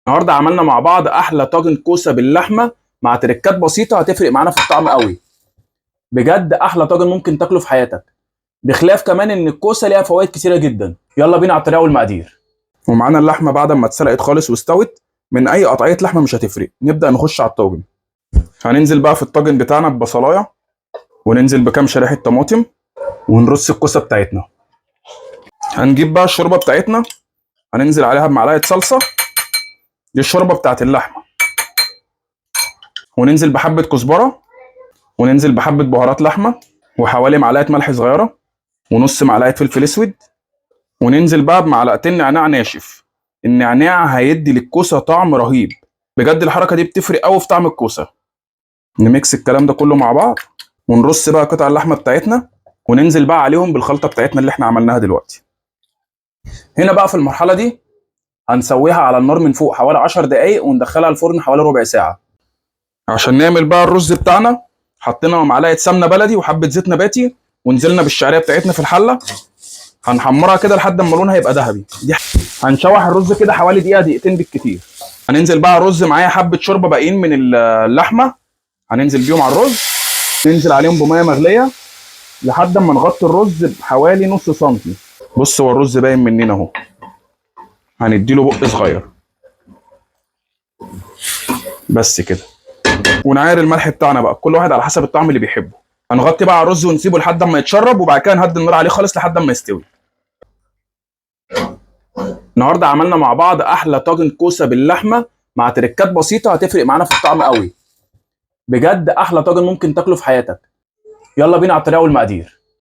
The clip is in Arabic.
النهارده عملنا مع بعض احلى طاجن كوسه باللحمه مع تريكات بسيطه هتفرق معانا في الطعم قوي. بجد احلى طاجن ممكن تاكله في حياتك، بخلاف كمان ان الكوسه ليها فوائد كتيره جدا. يلا بينا على الطريقه والمقادير. ومعانا اللحمه بعد ما اتسلقت خالص واستوت. من اي قطعيه لحمه مش هتفرق. نبدا نخش على الطاجن. هننزل بقى في الطاجن بتاعنا ببصلايه، وننزل بكام شريحه طماطم، ونرص الكوسه بتاعتنا. هنجيب بقى الشوربه بتاعتنا، هننزل عليها بمعلقه صلصه، دي الشوربه بتاعت اللحمه، وننزل بحبه كزبره، وننزل بحبه بهارات لحمه، وحوالي معلقه ملح صغيره، ونص معلقه فلفل اسود، وننزل بقى بمعلقتين نعناع ناشف. النعناع هيدي للكوسه طعم رهيب، بجد الحركه دي بتفرق قوي في طعم الكوسه. نميكس الكلام ده كله مع بعض، ونرص بقى قطع اللحمه بتاعتنا، وننزل بقى عليهم بالخلطه بتاعتنا اللي احنا عملناها دلوقتي. هنا بقى في المرحله دي هنسويها على النار من فوق حوالي 10 دقايق، وندخلها الفرن حوالي ربع ساعه. عشان نعمل بقى الرز بتاعنا، حطينا معلقه سمنه بلدي وحبه زيت نباتي، ونزلنا بالشعريه بتاعتنا في الحله. هنحمرها كده لحد ما لونها يبقى ذهبي. هنشوح الرز كده حوالي دقيقه دقيقتين بالكتير. هننزل بقى الرز معايا حبه شوربه باقيين من اللحمه، هننزل بيهم على الرز. ننزل عليهم بميه مغليه لحد ما نغطي الرز بحوالي نص سنتي. بص هو الرز باين مننا اهو، هنديله بق صغير بس كده. ونعاير الملح بتاعنا بقى، كل واحد على حسب الطعم اللي بيحبه. هنغطي بقى على الرز ونسيبه لحد ما يتشرب، وبعد كده نهدي النار عليه خالص لحد ما يستوي. النهارده عملنا مع بعض احلى طاجن كوسه باللحمه مع تريكات بسيطه هتفرق معانا في الطعم قوي. بجد احلى طاجن ممكن تاكله في حياتك. يلا بينا على الطريقه والمقادير.